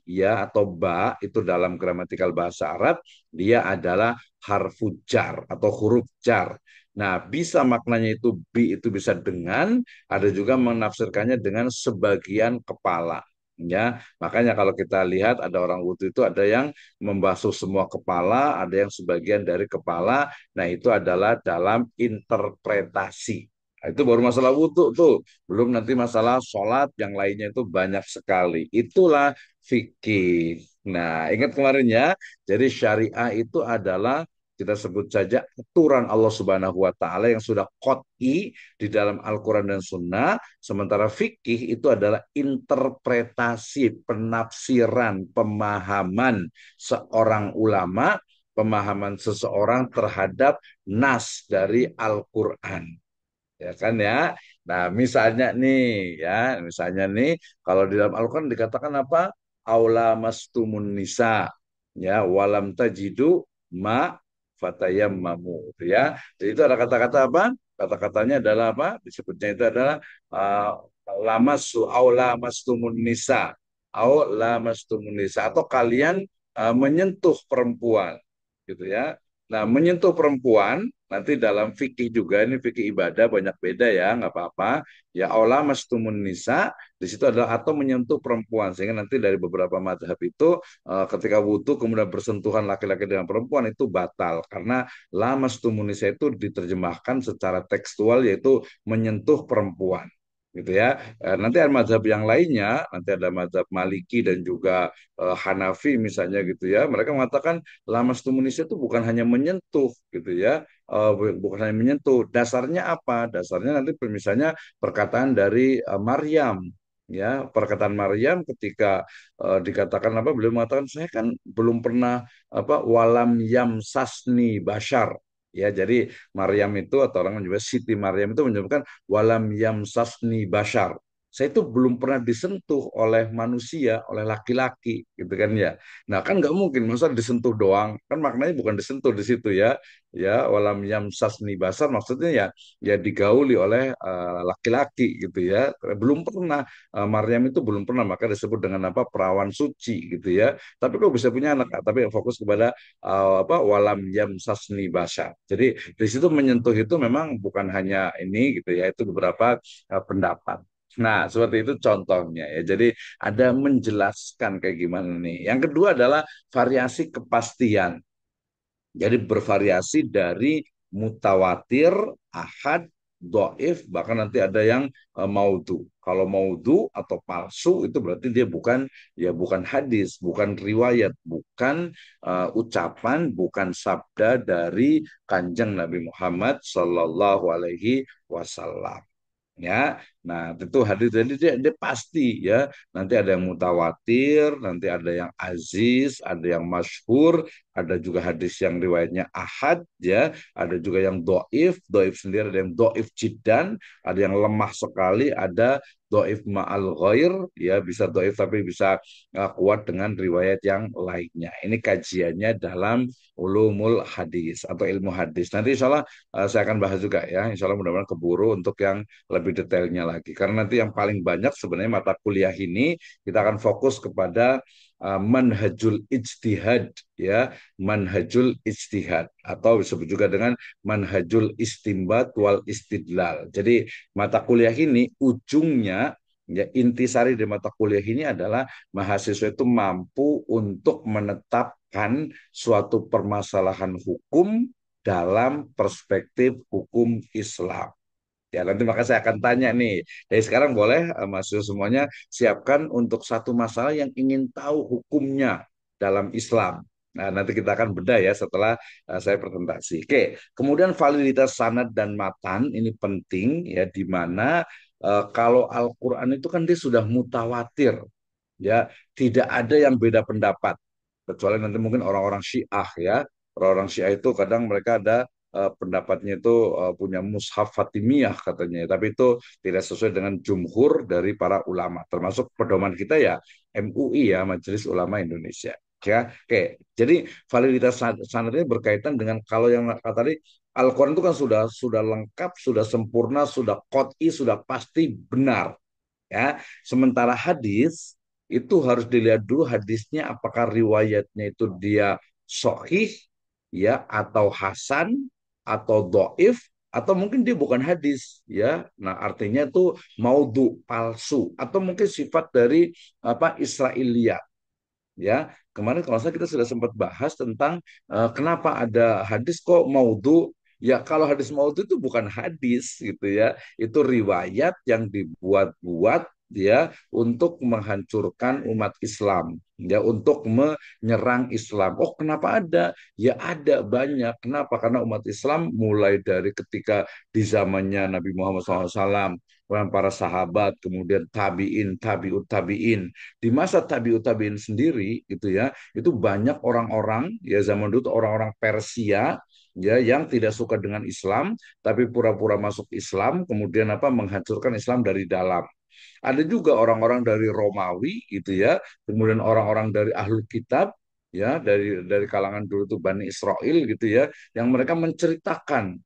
ya atau ba itu dalam gramatikal bahasa Arab dia adalah harfu jar atau huruf jar. Nah, bisa maknanya itu itu bisa dengan, ada juga menafsirkannya dengan sebagian kepala. Ya, makanya kalau kita lihat ada orang wudhu itu ada yang membasuh semua kepala, ada yang sebagian dari kepala. Nah, itu adalah dalam interpretasi. Nah, itu baru masalah wudhu tuh. Belum nanti masalah sholat yang lainnya itu banyak sekali. Itulah fikih. Nah, ingat kemarin ya. Jadi syariah itu adalah kita sebut saja aturan Allah Subhanahu wa taala yang sudah qot'i di dalam Al-Quran dan Sunnah, sementara fikih itu adalah interpretasi, penafsiran, pemahaman seorang ulama, pemahaman seseorang terhadap nas dari Al-Quran. Ya kan ya. Nah, misalnya nih, kalau di dalam Al-Quran dikatakan apa? Aula mastumun nisa, ya, walam tajidu ma fatayammamu, gitu ya. Jadi itu ada kata-kata apa? Kata-katanya adalah apa? Disebutnya itu adalah uh, lamasu aula mastumun nisa, aula mastumun nisa, atau kalian menyentuh perempuan, gitu ya. Nah, menyentuh perempuan nanti dalam fikih juga, ini fikih ibadah banyak beda ya, nggak apa-apa. Ya Allah mastumun nisa di situ adalah atau menyentuh perempuan, sehingga nanti dari beberapa mazhab itu ketika wudhu kemudian bersentuhan laki-laki dengan perempuan itu batal karena la mastumun nisa itu diterjemahkan secara tekstual yaitu menyentuh perempuan gitu ya. Nanti ada mazhab yang lainnya, nanti ada mazhab Maliki dan juga Hanafi misalnya gitu ya. Mereka mengatakan lamas tumunisnya itu bukan hanya menyentuh gitu ya, bukan hanya menyentuh. Dasarnya apa? Dasarnya nanti misalnya perkataan dari Maryam, ya perkataan Maryam ketika dikatakan apa? Beliau mengatakan saya kan belum pernah apa walam yam sasni bashar. Ya, jadi Maryam itu atau orang juga Siti Maryam itu menyebutkan walam yam sasni bashar. Saya itu belum pernah disentuh oleh manusia, oleh laki-laki, gitu kan ya. Nah kan nggak mungkin, masa disentuh doang, kan maknanya bukan disentuh di situ ya, ya walam yamsasni basar maksudnya ya, ya digauli oleh laki-laki gitu ya. Belum pernah Maryam itu belum pernah, maka disebut dengan apa perawan suci gitu ya. Tapi kok bisa punya anak, tapi fokus kepada apa walam yamsasni basar. Jadi di situ menyentuh itu memang bukan hanya ini gitu ya, itu beberapa pendapat. Nah, seperti itu contohnya ya. Jadi ada menjelaskan kayak gimana nih. Yang kedua adalah variasi kepastian. Jadi bervariasi dari mutawatir, ahad, doif, bahkan nanti ada yang maudhu. Kalau maudhu atau palsu itu berarti dia bukan hadis, bukan riwayat, bukan ucapan, bukan sabda dari Kanjeng Nabi Muhammad Sallallahu Alaihi Wasallam. Ya, Nah, itu hadis jadi dia pasti ya. Nanti ada yang mutawatir, nanti ada yang aziz, ada yang masyhur, ada juga hadis yang riwayatnya ahad ya, ada juga yang doif, doif sendiri, ada yang doif jiddan, ada yang lemah sekali, ada doif ma'al ghair, ya bisa doif tapi bisa kuat dengan riwayat yang lainnya. Ini kajiannya dalam ulumul hadis atau ilmu hadis. Nanti insya Allah saya akan bahas juga ya. Insya Allah mudah-mudahan keburu untuk yang lebih detailnya lagi. Karena nanti yang paling banyak sebenarnya mata kuliah ini kita akan fokus kepada manhajul ijtihad ya, manhajul ijtihad atau disebut juga dengan manhajul istimbat wal istidlal. Jadi mata kuliah ini ujungnya ya intisari dari mata kuliah ini adalah mahasiswa itu mampu untuk menetapkan suatu permasalahan hukum dalam perspektif hukum Islam. Ya, nanti maka saya akan tanya nih. Dari sekarang boleh mahasiswa semuanya siapkan untuk satu masalah yang ingin tahu hukumnya dalam Islam. Nah, nanti kita akan bedah ya setelah saya presentasi. Oke, kemudian validitas sanad dan matan ini penting ya di mana kalau Al-Qur'an itu kan dia sudah mutawatir ya, tidak ada yang beda pendapat kecuali nanti mungkin orang-orang Syiah ya. Orang-orang Syiah itu kadang mereka ada pendapatnya itu punya mushaf Fatimiyah katanya, tapi itu tidak sesuai dengan jumhur dari para ulama, termasuk pedoman kita ya MUI ya, Majelis Ulama Indonesia. Ya, oke. Jadi validitas sanad ini berkaitan dengan kalau yang kata tadi Al-Quran itu kan sudah lengkap, sudah sempurna, sudah qot'i, sudah pasti benar ya. Sementara hadis itu harus dilihat dulu hadisnya apakah riwayatnya itu dia sahih ya atau hasan atau doif atau mungkin dia bukan hadis ya. Nah, artinya itu maudhu palsu atau mungkin sifat dari apa Israiliyat ya. Kemarin kalau saya kita sudah sempat bahas tentang kenapa ada hadis kok maudhu. Ya kalau hadis maudhu itu bukan hadis gitu ya, itu riwayat yang dibuat-buat ya untuk menghancurkan umat Islam ya, untuk menyerang Islam. Oh kenapa ada? Ya ada banyak. Kenapa? Karena umat Islam mulai dari ketika di zamannya Nabi Muhammad SAW, kemudian para sahabat, kemudian tabiin, tabiut tabiin, di masa tabiut tabiin sendiri gitu ya, itu banyak orang-orang ya zaman dulu orang-orang Persia ya yang tidak suka dengan Islam tapi pura-pura masuk Islam kemudian apa menghancurkan Islam dari dalam. Ada juga orang-orang dari Romawi gitu ya, kemudian orang-orang dari Ahlul Kitab ya dari kalangan dulu itu Bani Israel gitu ya, yang mereka menceritakan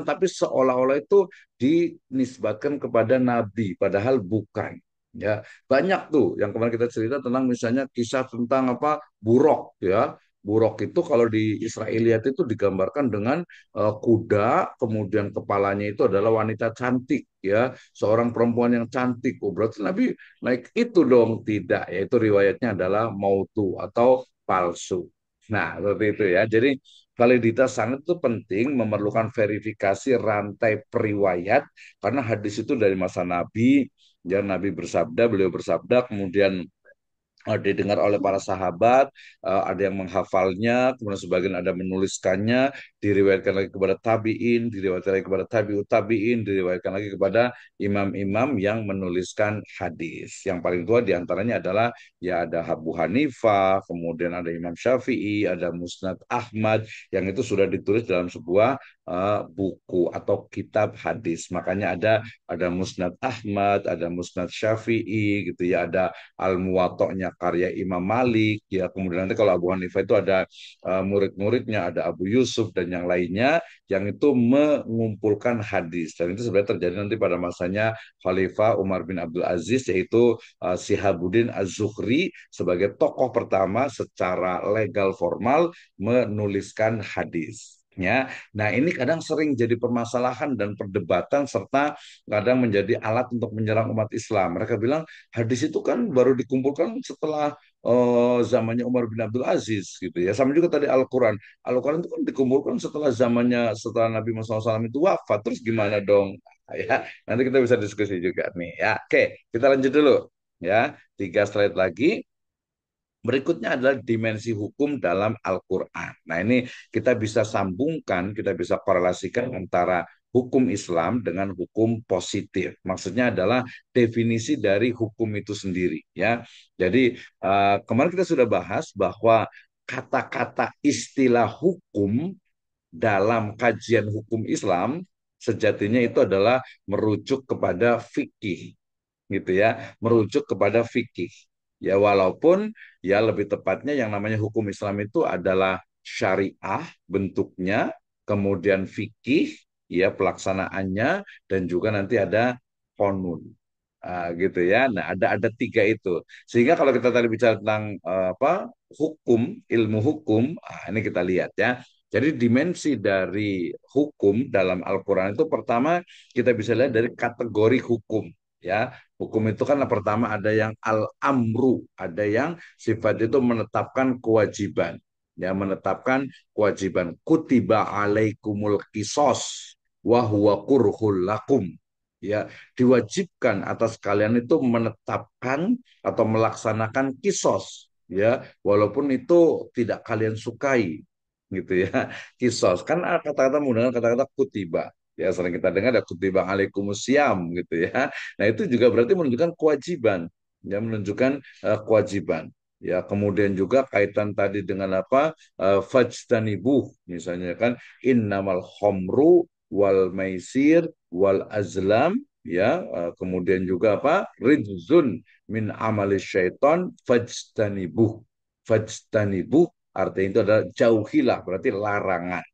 tapi seolah-olah itu dinisbatkan kepada nabi padahal bukan. Ya, banyak tuh yang kemarin kita cerita tentang misalnya kisah tentang apa Burok ya. Burok itu kalau di Israeliat itu digambarkan dengan kuda, kemudian kepalanya itu adalah wanita cantik ya, seorang perempuan yang cantik. Oh, berarti Nabi naik itu dong. Tidak, yaitu riwayatnya adalah mautu atau palsu. Nah, seperti itu ya. Jadi validitas sanad itu penting, memerlukan verifikasi rantai periwayat karena hadis itu dari masa Nabi, ya Nabi bersabda, beliau bersabda, kemudian didengar oleh para sahabat, ada yang menghafalnya, kemudian sebagian ada menuliskannya, diriwayatkan lagi kepada tabiin, diriwayatkan lagi kepada tabiut tabiin, diriwayatkan lagi kepada imam-imam yang menuliskan hadis. Yang paling tua diantaranya adalah ya ada Abu Hanifah, kemudian ada Imam Syafi'i, ada Musnad Ahmad, yang itu sudah ditulis dalam sebuah buku atau kitab hadis. Makanya ada Musnad Ahmad, ada Musnad Syafi'i gitu ya, ada Al-Muwatta'nya karya Imam Malik ya, kemudian nanti kalau Abu Hanifah itu ada murid-muridnya, ada Abu Yusuf dan yang lainnya yang itu mengumpulkan hadis, dan itu sebenarnya terjadi nanti pada masanya Khalifah Umar bin Abdul Aziz, yaitu Sihabuddin Az-Zuhri sebagai tokoh pertama secara legal formal menuliskan hadis. Ya, nah ini kadang sering jadi permasalahan dan perdebatan serta kadang menjadi alat untuk menyerang umat Islam. Mereka bilang hadis itu kan baru dikumpulkan setelah zamannya Umar bin Abdul Aziz gitu ya. Sama juga tadi Al-Quran. Al-Quran itu kan dikumpulkan setelah Nabi Muhammad SAW itu wafat. Terus gimana dong? Ya, nanti kita bisa diskusi juga nih. Ya, oke, kita lanjut dulu. Ya, 3 slide lagi. Berikutnya adalah dimensi hukum dalam Al-Quran. Nah ini kita bisa sambungkan, kita bisa korelasikan antara hukum Islam dengan hukum positif. Maksudnya adalah definisi dari hukum itu sendiri ya. Jadi kemarin kita sudah bahas bahwa kata-kata istilah hukum dalam kajian hukum Islam sejatinya itu adalah merujuk kepada fikih gitu ya, merujuk kepada fikih. Ya walaupun ya lebih tepatnya yang namanya hukum Islam itu adalah syariah bentuknya, kemudian fikih ya pelaksanaannya dan juga nanti ada konun. Gitu ya. Nah, ada tiga itu. Sehingga kalau kita tadi bicara tentang apa hukum, ilmu hukum, ini kita lihat ya. Jadi dimensi dari hukum dalam Al-Quran itu pertama kita bisa lihat dari kategori hukum ya. Hukum itu kan pertama ada yang al-amru, ada yang sifat itu menetapkan kewajiban. Ya, menetapkan kewajiban. Kutiba alaikumul kisos wa huwa kurhul lakum. Ya, diwajibkan atas kalian itu menetapkan atau melaksanakan kisos. Ya, walaupun itu tidak kalian sukai gitu ya. Kisos kan kata-kata menggunakan kata-kata kutiba. Ya, sering kita dengar ada kutiba alaikumusiyam gitu ya. Nah, itu juga berarti menunjukkan kewajiban. Ya, menunjukkan kewajiban. Ya, kemudian juga kaitan tadi dengan apa? Fajtanibuh misalnya kan innamal khomru wal maisir wal azlam ya kemudian juga apa? Rijzun min amali syaiton fajtanibuh artinya itu adalah jauhilah berarti larangan.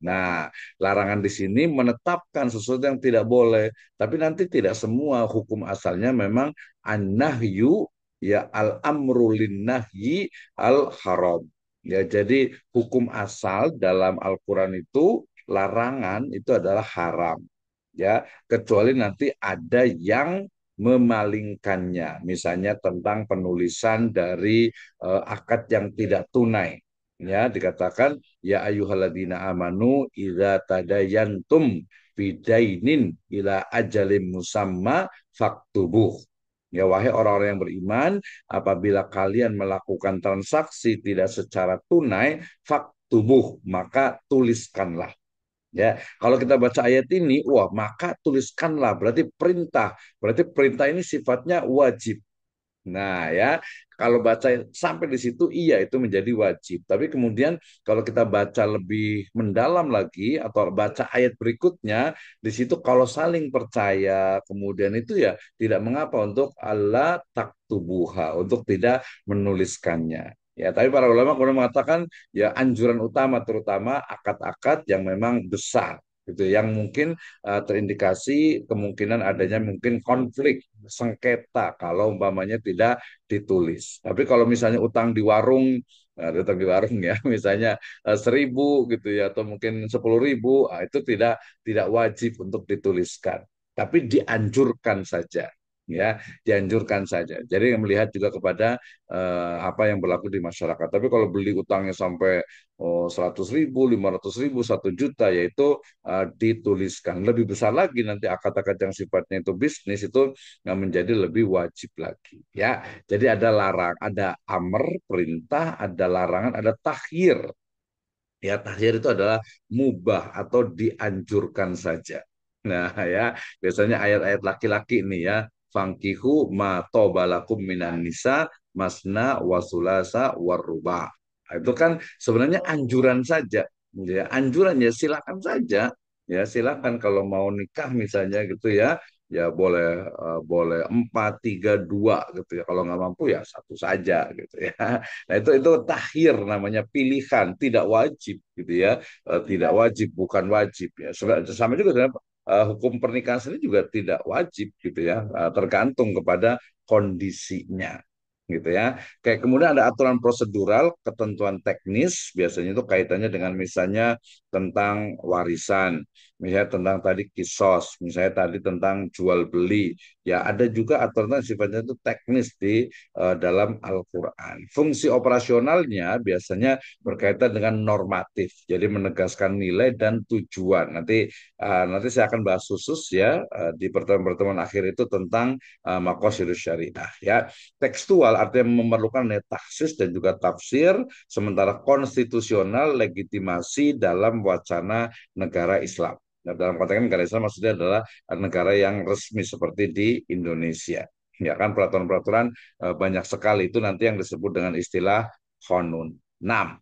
Nah, larangan di sini menetapkan sesuatu yang tidak boleh, tapi nanti tidak semua hukum asalnya memang an-nahyu ya al-amru lin-nahyi al-haram. Ya, jadi hukum asal dalam Al-Qur'an itu larangan itu adalah haram. Ya, kecuali nanti ada yang memalingkannya, misalnya tentang penulisan dari akad yang tidak tunai. Ya, dikatakan ya ayyuhalladzina amanu idza tadayantum bidainin ila ajalim musamma faktubuh. Ya wahai orang-orang yang beriman, apabila kalian melakukan transaksi tidak secara tunai, faktubuh, maka tuliskanlah. Ya, kalau kita baca ayat ini, wah, maka tuliskanlah, berarti perintah ini sifatnya wajib. Nah, ya, kalau baca sampai di situ, iya itu menjadi wajib. Tapi kemudian kalau kita baca lebih mendalam lagi atau baca ayat berikutnya, di situ kalau saling percaya, kemudian itu ya tidak mengapa untuk Allah taktubuha, untuk tidak menuliskannya. Ya, tapi para ulama kemudian mengatakan ya anjuran utama terutama akad-akad yang memang besar gitu yang mungkin terindikasi kemungkinan adanya mungkin konflik sengketa kalau umpamanya tidak ditulis. Tapi kalau misalnya utang di warung, utang di warung ya, misalnya 1.000 gitu ya, atau mungkin 10.000, itu tidak wajib untuk dituliskan. Tapi dianjurkan saja, ya, dianjurkan saja. Jadi melihat juga kepada apa yang berlaku di masyarakat. Tapi kalau beli utangnya sampai 100.000, 500.000, 1 juta, yaitu dituliskan. Lebih besar lagi nanti akad-akad yang sifatnya itu bisnis itu menjadi lebih wajib lagi. Ya, jadi ada larang, ada amr perintah, ada larangan, ada takhir. Ya, takhir itu adalah mubah atau dianjurkan saja. Nah, ya, biasanya ayat-ayat laki-laki ini ya, fangkihu ma tobalakum minan nisa masna wasulasa waruba. Nah, itu kan sebenarnya anjuran saja. Ya, anjuran ya silakan saja. Ya, silakan kalau mau nikah misalnya gitu ya, ya boleh 4, 3, 2 gitu ya. Kalau nggak mampu ya satu saja gitu ya. Nah, itu takhir namanya pilihan, tidak wajib gitu ya. Tidak wajib, bukan wajib ya. Sama juga dengan hukum pernikahan sendiri juga tidak wajib gitu ya. Tergantung kepada kondisinya gitu ya. Kayak kemudian ada aturan prosedural, ketentuan teknis, biasanya itu kaitannya dengan misalnya tentang warisan, misalnya tentang tadi kisos, misalnya tadi tentang jual beli. Ya, ada juga aturan sifatnya itu teknis di dalam Al-Quran. Fungsi operasionalnya biasanya berkaitan dengan normatif, jadi menegaskan nilai dan tujuan. Nanti saya akan bahas khusus ya di pertemuan-pertemuan akhir itu tentang makosidus syariah ya. Tekstual artinya memerlukan taksis dan juga tafsir, sementara konstitusional legitimasi dalam wacana negara Islam. Nah, dalam konteks negara Islam maksudnya adalah negara yang resmi seperti di Indonesia. Ya kan peraturan-peraturan banyak sekali itu nanti yang disebut dengan istilah konun. Nah,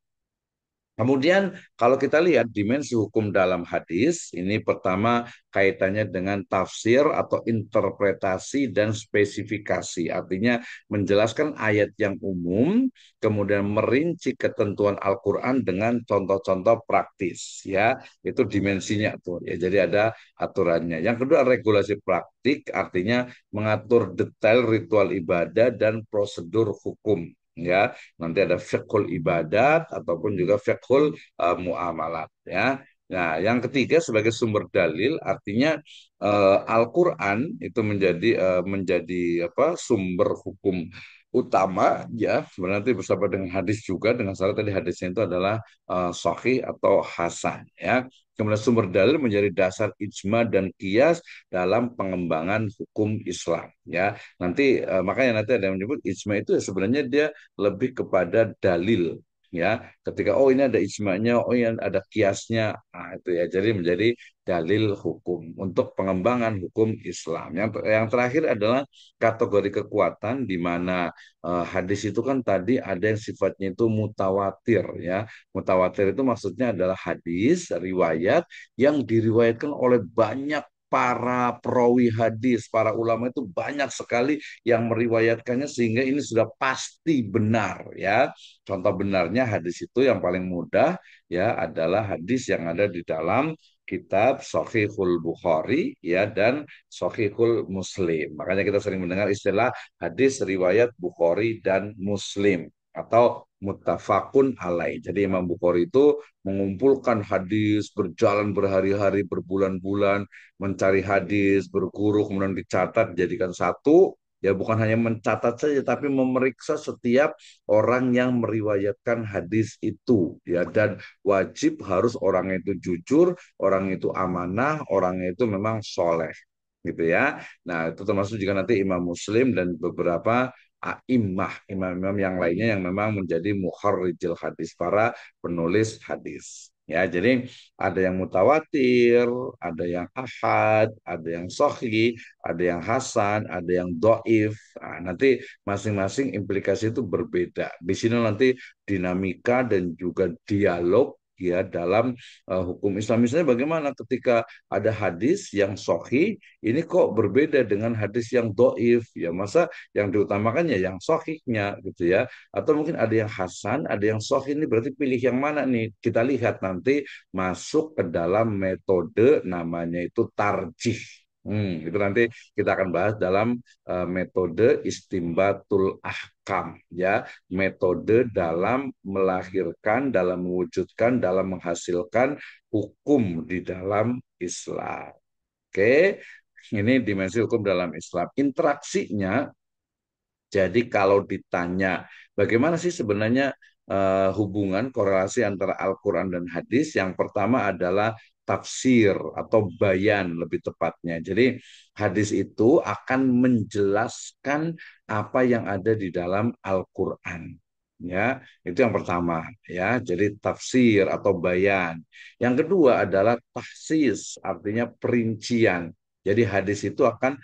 kemudian kalau kita lihat dimensi hukum dalam hadis, ini pertama kaitannya dengan tafsir atau interpretasi dan spesifikasi. Artinya menjelaskan ayat yang umum, kemudian merinci ketentuan Al-Quran dengan contoh-contoh praktis. Ya, itu dimensinya tuh. Ya, jadi ada aturannya. Yang kedua regulasi praktik, artinya mengatur detail ritual ibadah dan prosedur hukum. Ya, nanti ada fiqhul ibadat ataupun juga fiqhul muamalat ya. Nah, yang ketiga sebagai sumber dalil artinya Al-Qur'an itu menjadi apa sumber hukum utama ya. Sebenarnya nanti bersama dengan hadis juga dengan syarat tadi hadisnya itu adalah sahih atau hasan ya. Kemudian sumber dalil menjadi dasar ijma dan qiyas dalam pengembangan hukum Islam ya. Nanti makanya nanti ada yang menyebut ijma itu ya sebenarnya dia lebih kepada dalil ya ketika oh ini ada ijma'nya oh ini ada kiasnya nah, itu ya jadi menjadi dalil hukum untuk pengembangan hukum Islam yang terakhir adalah kategori kekuatan di mana hadis itu kan tadi ada yang sifatnya itu mutawatir ya mutawatir itu maksudnya adalah hadis riwayat yang diriwayatkan oleh banyak para perawi hadis, para ulama itu banyak sekali yang meriwayatkannya sehingga ini sudah pasti benar ya. Contoh benarnya hadis itu yang paling mudah ya adalah hadis yang ada di dalam kitab Sahihul Bukhari ya dan Sahihul Muslim. Makanya kita sering mendengar istilah hadis riwayat Bukhari dan Muslim atau muttafaqun alaih. Jadi Imam Bukhari itu mengumpulkan hadis berjalan berhari-hari berbulan-bulan mencari hadis berguru kemudian dicatat dijadikan satu ya bukan hanya mencatat saja tapi memeriksa setiap orang yang meriwayatkan hadis itu ya dan wajib harus orang itu jujur, orang itu amanah, orang itu memang soleh gitu ya. Nah itu termasuk juga nanti Imam Muslim dan beberapa a'immah, imam-imam yang lainnya yang memang menjadi mukharrijil hadis, para penulis hadis. Ya, jadi ada yang mutawatir, ada yang ahad, ada yang sahih, ada yang hasan, ada yang doif. Nah, nanti masing-masing implikasi itu berbeda. Di sini nanti dinamika dan juga dialog ya dalam hukum Islam. Misalnya bagaimana ketika ada hadis yang sahih, ini kok berbeda dengan hadis yang doif? Ya masa yang diutamakan ya yang sahihnya gitu ya. Atau mungkin ada yang hasan, ada yang sahih ini berarti pilih yang mana nih? Kita lihat nanti masuk ke dalam metode namanya itu tarjih. Itu nanti kita akan bahas dalam metode istimbatul ahkam ya, metode dalam melahirkan, dalam mewujudkan, dalam menghasilkan hukum di dalam Islam. Oke, ini dimensi hukum dalam Islam. Interaksinya jadi kalau ditanya bagaimana sih sebenarnya hubungan korelasi antara Al-Quran dan hadis, yang pertama adalah tafsir atau bayan lebih tepatnya. Jadi hadis itu akan menjelaskan apa yang ada di dalam Al-Quran. Ya, itu yang pertama ya. Jadi tafsir atau bayan. Yang kedua adalah tahsis, artinya perincian. Jadi hadis itu akan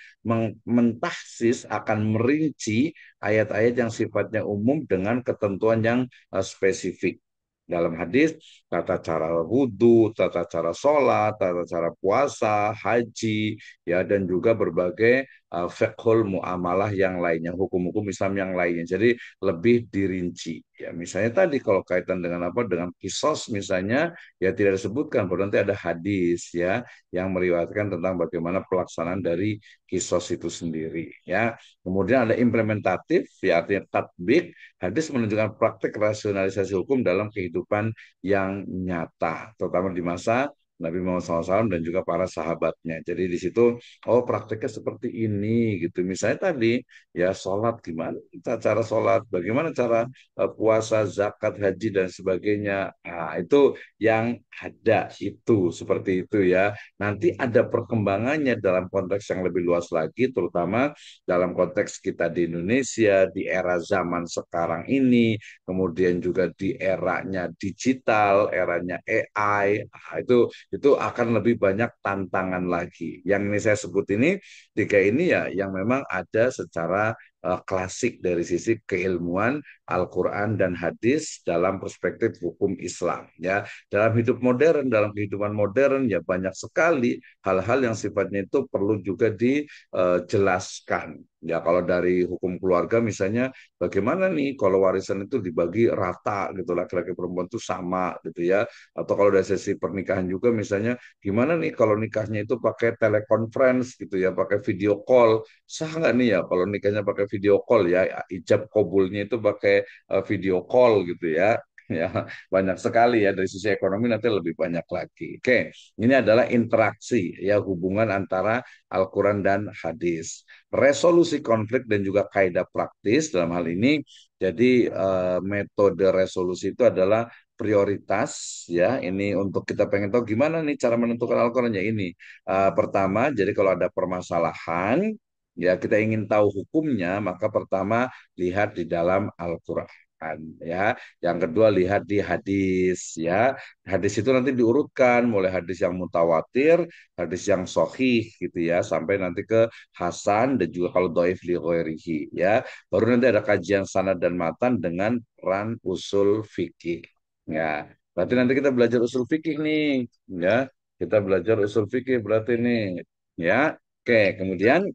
mentahsis, akan merinci ayat-ayat yang sifatnya umum dengan ketentuan yang spesifik. Dalam hadis, tata cara wudhu, tata cara sholat, tata cara puasa, haji, ya dan juga berbagai fiqhul muamalah yang lainnya, hukum-hukum Islam yang lainnya. Jadi lebih dirinci. Ya, misalnya tadi kalau kaitan dengan apa, dengan kisos misalnya, ya tidak disebutkan, bahwa nanti ada hadis ya yang meriwayatkan tentang bagaimana pelaksanaan dari kisos itu sendiri. Ya, kemudian ada implementatif, ya artinya tatbik. Hadis menunjukkan praktek rasionalisasi hukum dalam kehidupan yang nyata, terutama di masa Nabi Muhammad SAW dan juga para sahabatnya. Jadi di situ, oh prakteknya seperti ini gitu. Misalnya tadi, ya sholat gimana cara sholat, bagaimana cara puasa, zakat, haji dan sebagainya. Nah, itu yang ada itu seperti itu ya. Nanti ada perkembangannya dalam konteks yang lebih luas lagi, terutama dalam konteks kita di Indonesia, di era zaman sekarang ini, kemudian juga di eranya digital, eranya AI, nah, itu itu akan lebih banyak tantangan lagi. Yang ini saya sebut ini, tiga ini ya yang memang ada secara klasik dari sisi keilmuan Al-Quran dan hadis dalam perspektif hukum Islam. Ya, dalam hidup modern, dalam kehidupan modern ya banyak sekali hal-hal yang sifatnya itu perlu juga dijelaskan. Ya, kalau dari hukum keluarga misalnya, bagaimana nih kalau warisan itu dibagi rata gitu, laki-laki perempuan itu sama gitu ya. Atau kalau dari sesi pernikahan juga misalnya, gimana nih kalau nikahnya itu pakai teleconference gitu ya, pakai video call, sah nggak nih ya kalau nikahnya pakai video call ya, ijab kabulnya itu pakai video call gitu ya. Ya, banyak sekali ya dari sisi ekonomi nanti lebih banyak lagi. Oke, ini adalah interaksi ya hubungan antara Al-Quran dan hadis. Resolusi konflik dan juga kaidah praktis dalam hal ini. Jadi metode resolusi itu adalah prioritas ya. Ini untuk kita pengen tahu gimana nih cara menentukan Al-Quran ya ini. Pertama, jadi kalau ada permasalahan ya kita ingin tahu hukumnya, maka pertama lihat di dalam Al-Quran ya. Yang kedua lihat di hadis ya. Hadis itu nanti diurutkan mulai hadis yang mutawatir, hadis yang sohih gitu ya, sampai nanti ke Hasan dan juga kalau doif li ghairihi ya. Baru nanti ada kajian sanad dan matan dengan peran usul fikih. Ya, berarti nanti kita belajar usul fikih nih ya. Kita belajar usul fikih berarti nih ya. Oke, kemudian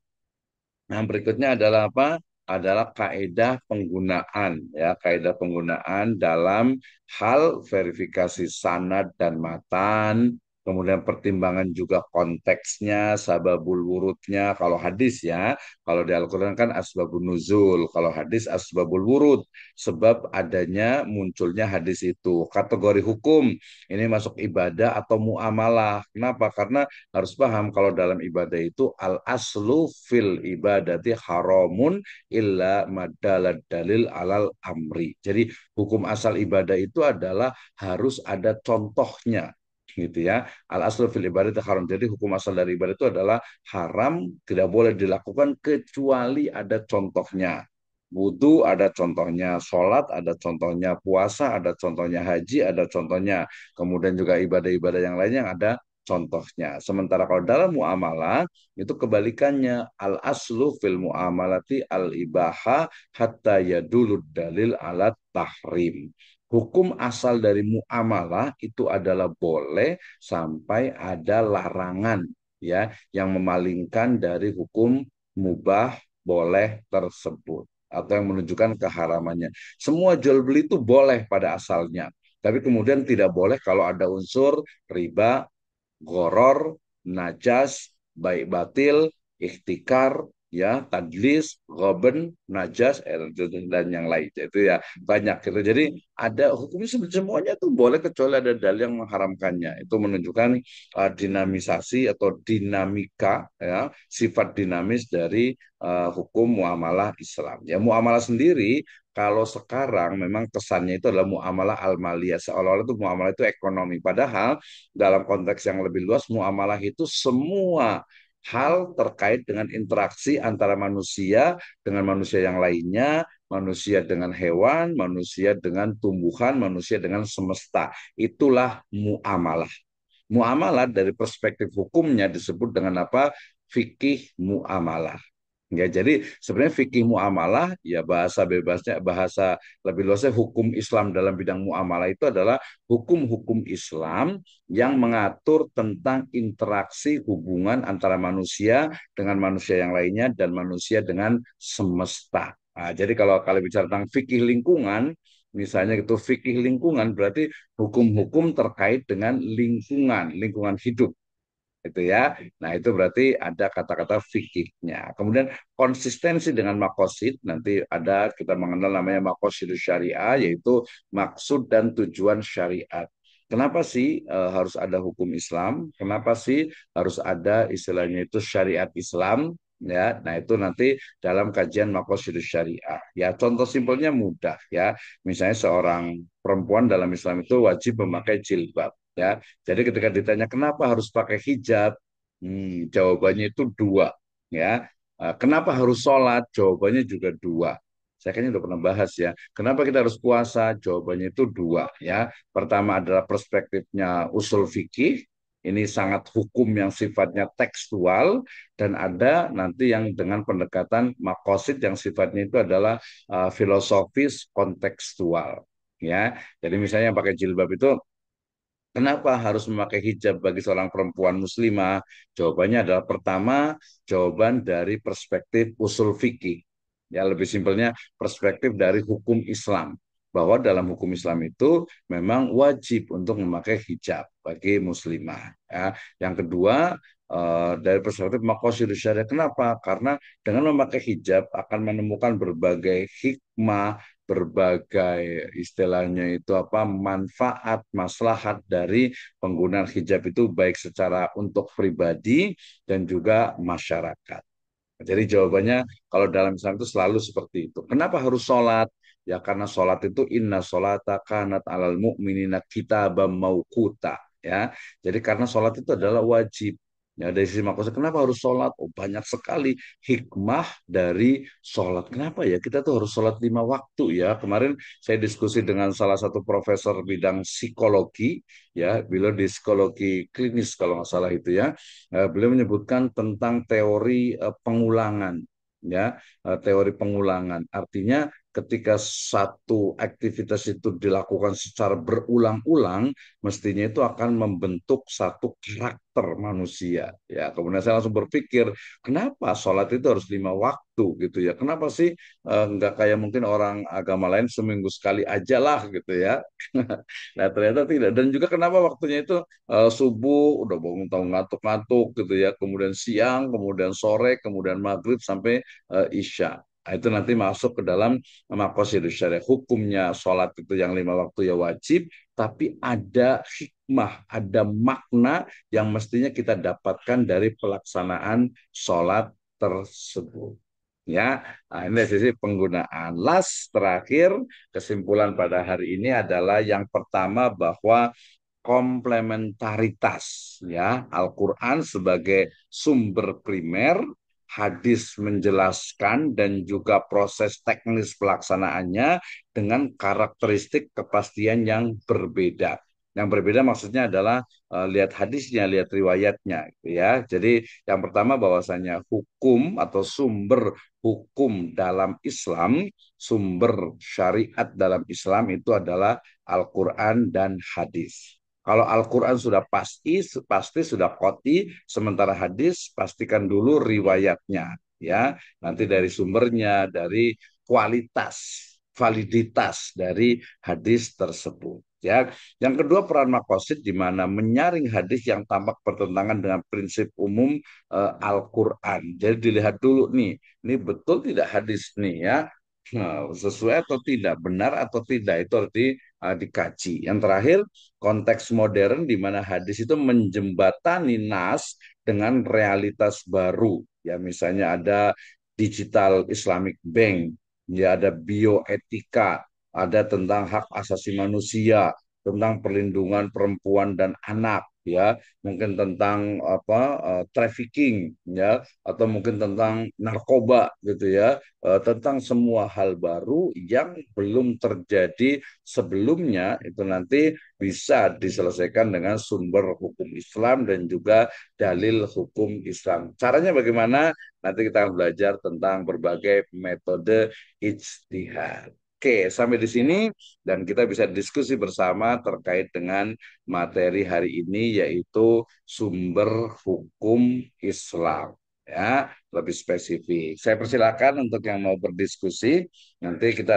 yang berikutnya adalah apa? Adalah kaidah penggunaan ya, kaidah penggunaan dalam hal verifikasi sanad dan matan, kemudian pertimbangan juga konteksnya, sababul wurudnya. Kalau hadis ya, kalau di Al-Qur'an kan asbabun nuzul, kalau hadis asbabul wurud, sebab adanya munculnya hadis itu. Kategori hukum ini masuk ibadah atau muamalah. Kenapa? Karena harus paham kalau dalam ibadah itu al aslu fil ibadati haramun illa madalad dalil alal amri. Jadi hukum asal ibadah itu adalah harus ada contohnya gitu ya. Al aslu fil ibadati haram. Jadi hukum asal dari ibadah itu adalah haram, tidak boleh dilakukan kecuali ada contohnya. Wudhu ada contohnya, sholat ada contohnya, puasa ada contohnya, haji ada contohnya, kemudian juga ibadah-ibadah yang lainnya yang ada contohnya. Sementara kalau dalam muamalah itu kebalikannya, al aslu fil muamalati al ibaha hatta yadulud dalil alat tahrim. Hukum asal dari muamalah itu adalah boleh sampai ada larangan ya yang memalingkan dari hukum mubah boleh tersebut atau yang menunjukkan keharamannya. Semua jual beli itu boleh pada asalnya, tapi kemudian tidak boleh kalau ada unsur riba, goror, najas, baik batil, ikhtikar, ya, tadlis, goben, najas, dan yang lain. Itu ya banyak gitu. Jadi ada hukumnya semuanya tuh boleh kecuali ada dalil yang mengharamkannya. Itu menunjukkan dinamisasi atau dinamika, ya, sifat dinamis dari hukum muamalah Islam. Ya, muamalah sendiri kalau sekarang memang kesannya itu adalah muamalah al-maliyah, seolah-olah itu muamalah itu ekonomi. Padahal dalam konteks yang lebih luas, muamalah itu semua hal terkait dengan interaksi antara manusia dengan manusia yang lainnya, manusia dengan hewan, manusia dengan tumbuhan, manusia dengan semesta. Itulah muamalah. Muamalah dari perspektif hukumnya disebut dengan apa? Fikih muamalah. Ya, jadi sebenarnya fikih muamalah ya bahasa bebasnya bahasa lebih luasnya hukum Islam dalam bidang muamalah itu adalah hukum-hukum Islam yang mengatur tentang interaksi hubungan antara manusia dengan manusia yang lainnya dan manusia dengan semesta. Nah, jadi kalau kalian bicara tentang fikih lingkungan, misalnya itu fikih lingkungan berarti hukum-hukum terkait dengan lingkungan, lingkungan hidup itu ya. Nah, itu berarti ada kata-kata fikihnya. Kemudian konsistensi dengan makosid, nanti ada kita mengenal namanya makosid syariah, yaitu maksud dan tujuan syariat. Kenapa sih harus ada hukum Islam? Kenapa sih harus ada istilahnya itu syariat Islam? Ya, nah itu nanti dalam kajian makosidus syariah. Ya, contoh simpelnya mudah ya. Misalnya seorang perempuan dalam Islam itu wajib memakai jilbab. Ya, jadi ketika ditanya kenapa harus pakai hijab, jawabannya itu dua. Ya, kenapa harus sholat? Jawabannya juga dua. Saya kayaknya udah pernah bahas ya. Kenapa kita harus puasa? Jawabannya itu dua. Ya, pertama adalah perspektifnya usul fikih. Ini sangat hukum yang sifatnya tekstual dan ada nanti yang dengan pendekatan makosid yang sifatnya itu adalah filosofis kontekstual. Ya, jadi misalnya yang pakai jilbab itu kenapa harus memakai hijab bagi seorang perempuan muslimah? Jawabannya adalah pertama, jawaban dari perspektif usul fikih. Ya, lebih simpelnya perspektif dari hukum Islam. Bahwa dalam hukum Islam itu memang wajib untuk memakai hijab bagi muslimah. Ya. Yang kedua, dari perspektif makosidus syariah. Kenapa? Karena dengan memakai hijab akan menemukan berbagai hikmah, berbagai istilahnya itu apa manfaat maslahat dari penggunaan hijab itu baik secara untuk pribadi dan juga masyarakat. Jadi jawabannya kalau dalam Islam itu selalu seperti itu. Kenapa harus sholat? Ya karena sholat itu inna sholata kanat alal mu'minina kitabam mauquta. Ya, jadi karena sholat itu adalah wajib. Ya, dari sisi maksud kenapa harus sholat? Oh, banyak sekali hikmah dari sholat. Kenapa ya kita tuh harus sholat 5 waktu ya? Kemarin saya diskusi dengan salah satu profesor bidang psikologi, ya, beliau di psikologi klinis kalau nggak salah itu ya. Beliau menyebutkan tentang teori pengulangan, ya, teori pengulangan. Artinya ketika satu aktivitas itu dilakukan secara berulang-ulang, mestinya itu akan membentuk satu karakter manusia. Ya, kemudian saya langsung berpikir, kenapa sholat itu harus 5 waktu gitu ya? Kenapa sih nggak kayak mungkin orang agama lain seminggu sekali aja lah gitu ya? Nah ternyata tidak. Dan juga kenapa waktunya itu subuh udah bangun tahu ngantuk-ngantuk gitu ya, kemudian siang, kemudian sore, kemudian maghrib sampai isya. Nah, itu nanti masuk ke dalam maqasidus syariah. Hukumnya sholat itu yang 5 waktu ya wajib, tapi ada hikmah, ada makna yang mestinya kita dapatkan dari pelaksanaan sholat tersebut. Ya, nah, ini dari sisi penggunaan. Last terakhir, kesimpulan pada hari ini adalah yang pertama bahwa komplementaritas ya Al-Qur'an sebagai sumber primer, hadis menjelaskan dan juga proses teknis pelaksanaannya dengan karakteristik kepastian yang berbeda. Yang berbeda maksudnya adalah lihat hadisnya, lihat riwayatnya gitu ya. Jadi yang pertama bahwasanya hukum atau sumber hukum dalam Islam, sumber syariat dalam Islam itu adalah Al-Quran dan hadis. Kalau Al-Quran sudah pasti sudah qot'i, sementara hadis pastikan dulu riwayatnya, ya. Nanti dari sumbernya, dari kualitas, validitas dari hadis tersebut. Ya, yang kedua peran makosid di mana menyaring hadis yang tampak bertentangan dengan prinsip umum Al-Quran. Jadi dilihat dulu nih, ini betul tidak hadis nih ya, nah, sesuai atau tidak, benar atau tidak itu harus dikaji. Yang terakhir, konteks modern di mana hadis itu menjembatani nas dengan realitas baru. Ya, misalnya ada digital Islamic Bank, ya ada bioetika, ada tentang hak asasi manusia, tentang perlindungan perempuan dan anak, ya, mungkin tentang apa trafficking, ya, atau mungkin tentang narkoba, gitu ya, tentang semua hal baru yang belum terjadi sebelumnya itu nanti bisa diselesaikan dengan sumber hukum Islam dan juga dalil hukum Islam. Caranya bagaimana? Nanti kita akan belajar tentang berbagai metode ijtihad. Oke, sampai di sini dan kita bisa diskusi bersama terkait dengan materi hari ini yaitu sumber hukum Islam. Ya, lebih spesifik. Saya persilakan untuk yang mau berdiskusi. Nanti kita ada